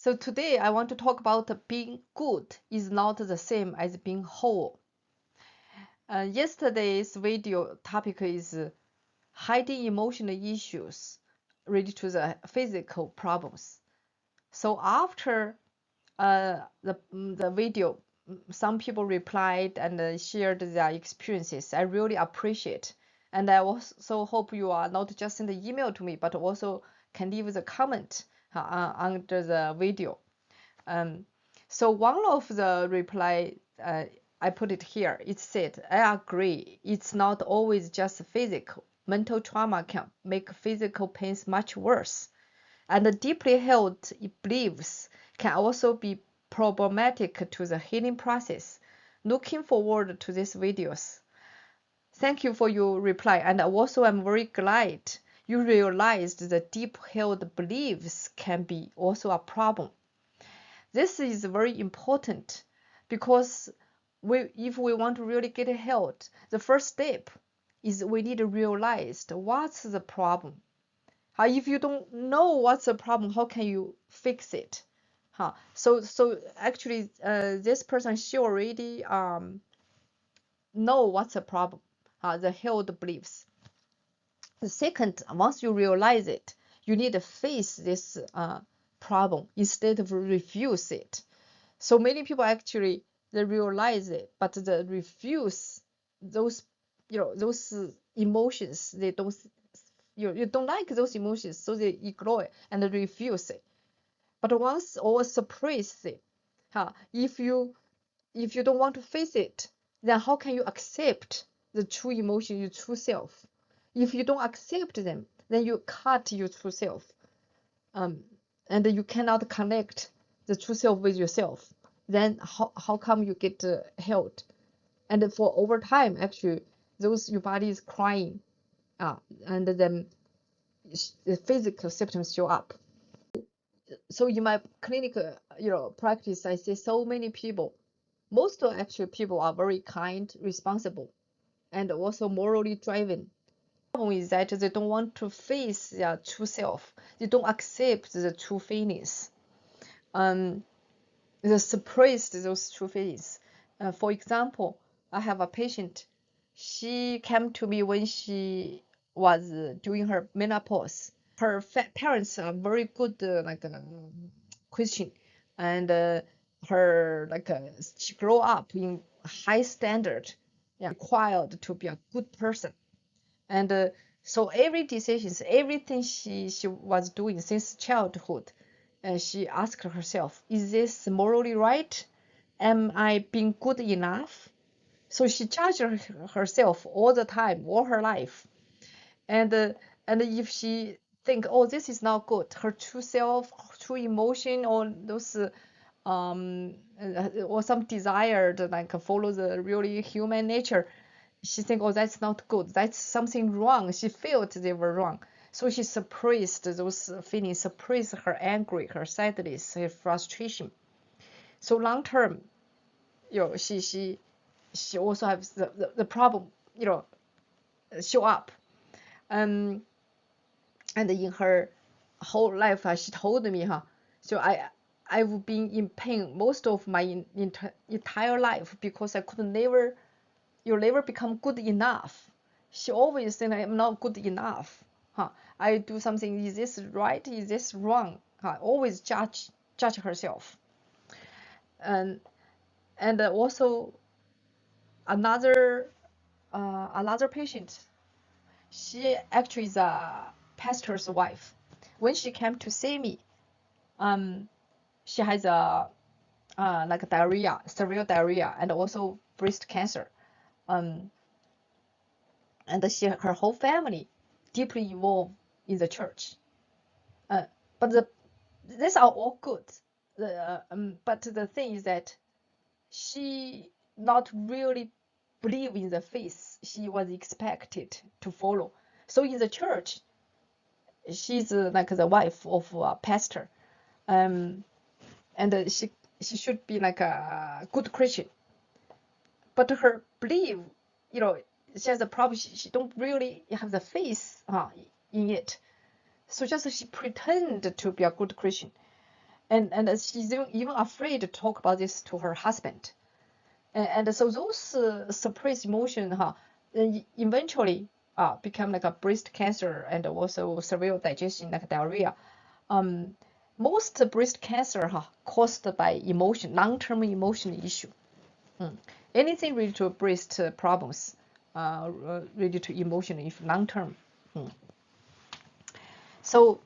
So today I want to talk about being good is not the same as being whole. Yesterday's video topic is hiding emotional issues related to the physical problems. So after the video, some people replied and shared their experiences. I really appreciate, and I also hope you are not just send the email to me, but also can leave the comment under the video. So one of the reply, I put it here. It said, I agree. It's not always just physical. Mental trauma can make physical pains much worse. And the deeply held beliefs can also be problematic to the healing process. Looking forward to these videos. Thank you for your reply. And also I'm very glad you realized the deep held beliefs can be also a problem. This is very important because if we want to really get help, the first step is we need to realize what's the problem. If you don't know what's the problem, how can you fix it? So actually, this person, she already know what's the problem, the held beliefs. The second, once you realize it, you need to face this problem instead of refuse it. So many people actually they realize it, but they refuse those, those emotions. They don't, you don't like those emotions, so they ignore it and refuse it. But once or suppress it, if you don't want to face it, then how can you accept the true emotion, your true self? If you don't accept them, then you cut your true self, and you cannot connect the true self with yourself. Then how come you get held? And for over time, actually, your body is crying, and then the physical symptoms show up. So in my clinical, practice, I see so many people. Most of actually people are very kind, responsible, and also morally driven. The problem is that they don't want to face their true self. They don't accept the true feelings. They suppress those true feelings. For example, I have a patient. She came to me when she was doing her menopause. Her parents are very good, Christian, and her she grew up in high standard, required to be a good person, and so every decisions, everything she was doing since childhood, and she asked herself, is this morally right? Am I being good enough? So she judged herself all the time, all her life. And if she think, oh, this is not good, her true self, true emotion, or those or some desired follow the really human nature, she think, oh, that's not good, that's something wrong. She felt they were wrong, so she suppressed those feelings, suppressed her anger, her sadness, her frustration. So long term, she also has the problem, show up. And in her whole life, she told me, so I've been in pain most of my entire life because I could never, never become good enough. She always think I'm not good enough. I do something, is this right? Is this wrong? Always judge herself. And also another patient, she actually is a pastor's wife. When she came to see me, she has a diarrhea, severe diarrhea, and also breast cancer. And her whole family deeply involved in the church. But these are all good. But the thing is that she not really believe in the faith she was expected to follow. So in the church, she's like the wife of a pastor, and she should be like a good Christian. But her belief, she has a problem. She don't really have the faith in it. So just she pretend to be a good Christian, and she's even afraid to talk about this to her husband. And so those suppressed emotion eventually become like a breast cancer and also severe digestion like diarrhea. Most breast cancer caused by emotion, long-term emotion issue. Anything related to breast problems related to emotion if long-term. So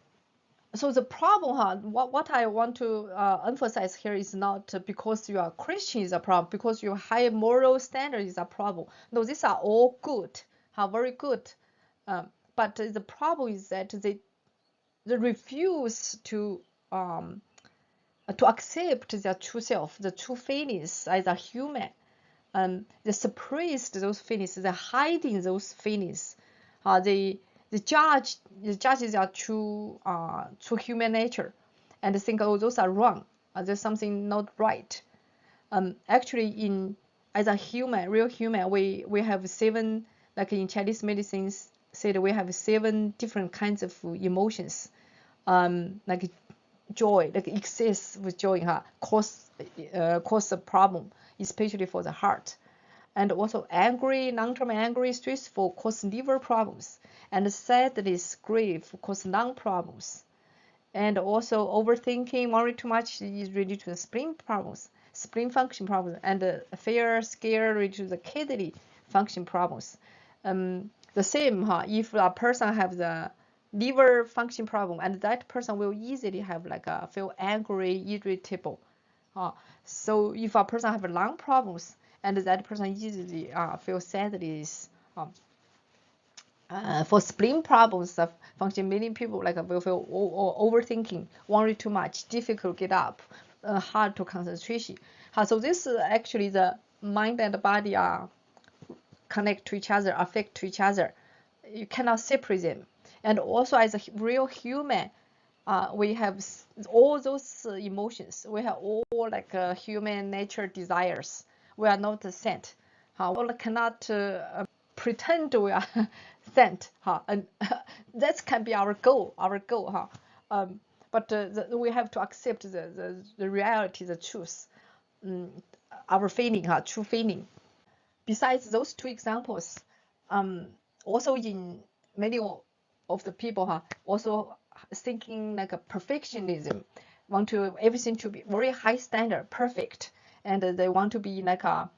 the problem, what I want to emphasize here is not because you are Christian is a problem, because your high moral standard is a problem. No, these are all good, very good. But the problem is that they refuse to accept their true self, the true feelings as a human. They suppress those feelings, they hiding those feelings. They judge their true human nature, and think, oh, those are wrong. There's something not right. Actually, as a human, real human, we have 7, like in Chinese medicines said, we have 7 different kinds of emotions. Like joy, like excess with joy, cause a problem, especially for the heart. And also angry, long-term angry, stressful, cause liver problems. And sadness, grief, cause lung problems. And also overthinking, worry too much is related to the spleen problems, spleen function problems. And fear, scare related to the kidney function problems. The same, if a person have the liver function problem, and that person will easily have like feel angry, irritable. So if a person have lung problems, and that person easily feel sadness. For spleen problems of function, many people like will feel overthinking, worry too much, difficult to get up, hard to concentration. So this is actually the mind and body are connect to each other, affect to each other. You cannot separate them. And also as a real human, we have all those emotions. We have all like human nature desires. We are not sent. We cannot pretend we are sent. And that can be our goal. But we have to accept the reality, the truth, our feeling, true feeling. Besides those 2 examples, also in many of the people also thinking like a perfectionism, want to everything to be very high standard, perfect, and they want to be like a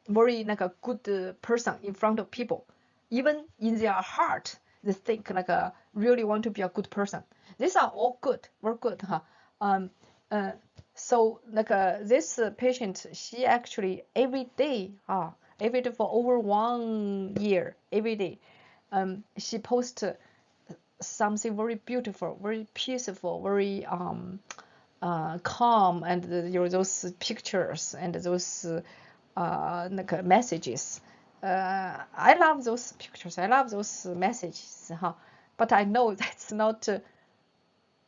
very like a good person in front of people. Even in their heart, they think like a really want to be a good person. These are all good, very good, so like this patient, she actually every day for over 1 year, every day, she posts something very beautiful, very peaceful, very calm, and those pictures and those like messages. I love those pictures. I love those messages, but I know that's not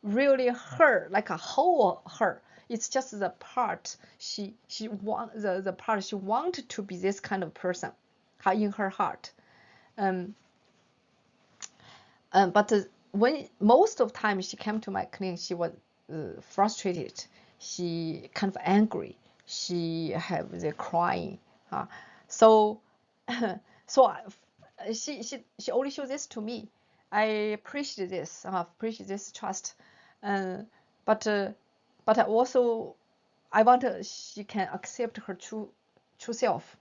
really her, like a whole her. It's just the part she want, the part she wanted to be this kind of person, in her heart. But when most of the time she came to my clinic, she was frustrated. She kind of angry. She have the crying. So so she only showed this to me. I appreciate this. Appreciate this trust. But I also I want she can accept her true self,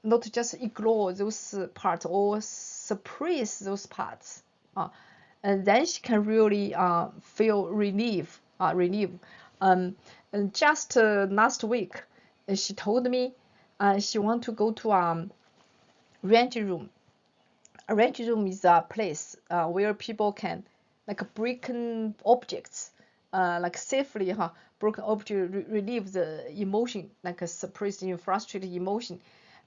not just ignore those parts or suppress those parts. And then she can really feel relief. And just last week, she told me she want to go to range room. A range room is a place where people can like break objects, like safely broken object relieve the emotion, like a suppressed, frustrated emotion,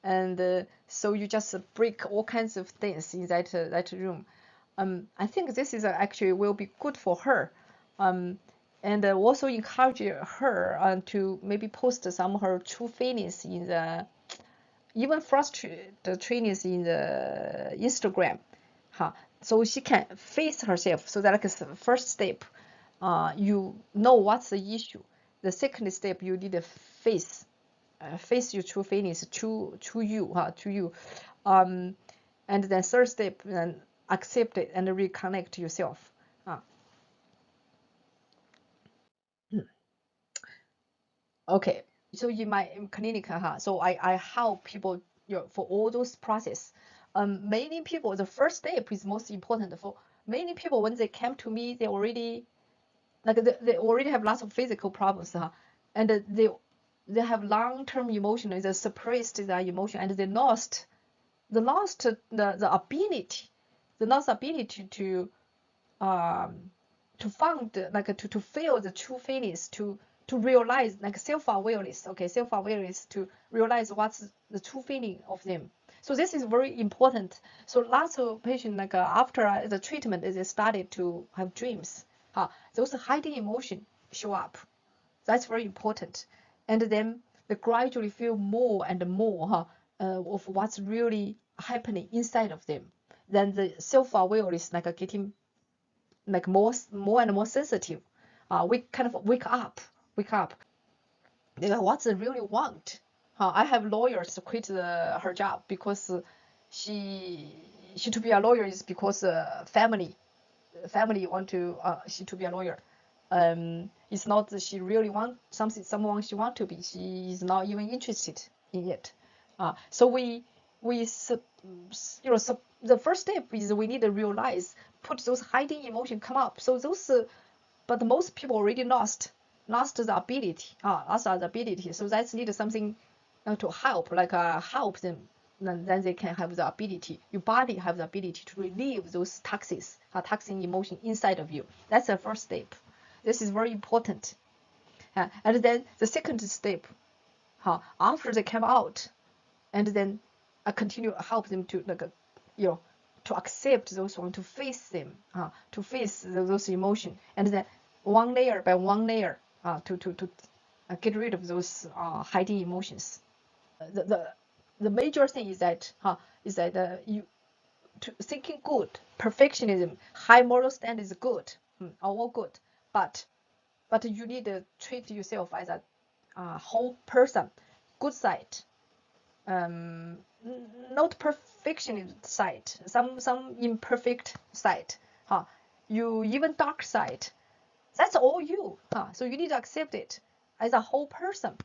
and so you just break all kinds of things in that room. I think this is actually will be good for her, and also encourage her to maybe post some of her true feelings in the even frustrated trainings in the Instagram, so she can face herself. So that's like a first step. you know what's the issue. The second step, you need to face your true feelings to you. And then third step, then accept it and reconnect yourself. Okay, so in my clinic, so I help people, for all those process. Many people, the first step is most important for many people. When they come to me, they already like they already have lots of physical problems, and they have long-term emotion, they suppressed their emotion, and they lost the ability, um to find, like to feel the true feelings, to realize, like self-awareness. Okay, self-awareness, to realize what's the true feeling of them. So this is very important. So lots of patients, like after the treatment, they started to have dreams. Those hiding emotion show up. That's very important. And then they gradually feel more and more of what's really happening inside of them. Then the self-awareness, like getting like more and more sensitive. We kind of wake up. You know, what they really want. I have lawyers quit her job because she she to be a lawyer is because family want to she to be a lawyer. It's not that she really want someone she want to be. She is not even interested in it. So the first step is we need to realize, put those hiding emotion come up. So those but most people already lost the ability, so that's need something to help, like help them. Then they can have the ability, your body have the ability to relieve those toxic emotion inside of you. That's the first step. This is very important. And then the second step, after they come out, and then I continue to help them to, like to accept those one, to face them, to face those emotion, and then one layer by one layer, to get rid of those hiding emotions. The major thing is that you to thinking good, perfectionism, high moral standard is good, all good, but you need to treat yourself as a whole person, good side, um, not perfection side, some imperfect side, you even dark side. That's all you, so you need to accept it as a whole person.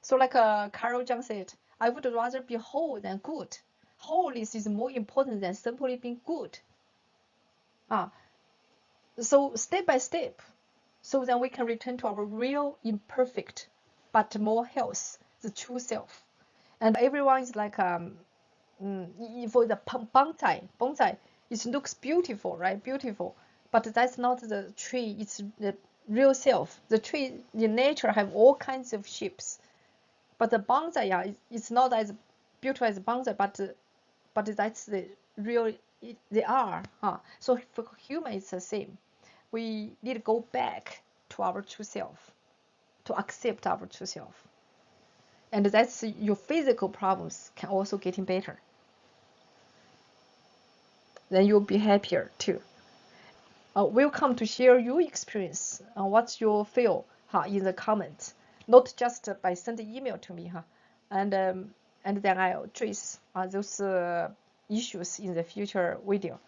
So like Carol Jung said, I would rather be whole than good. Wholeness is more important than simply being good. So step by step, so then we can return to our real, imperfect, but more health, the true self. And everyone is like for the bonsai, it looks beautiful, right? Beautiful, but that's not the tree. It's the real self. The tree in nature have all kinds of shapes, but the bonsai, it's not as beautiful as bonsai, but that's the real. They are, So for human, it's the same. We need to go back to our true self, to accept our true self, and that's your physical problems can also getting better. Then you'll be happier too. Welcome to share your experience. What's your feel, in the comments, not just by sending email to me, and then I'll address those issues in the future video.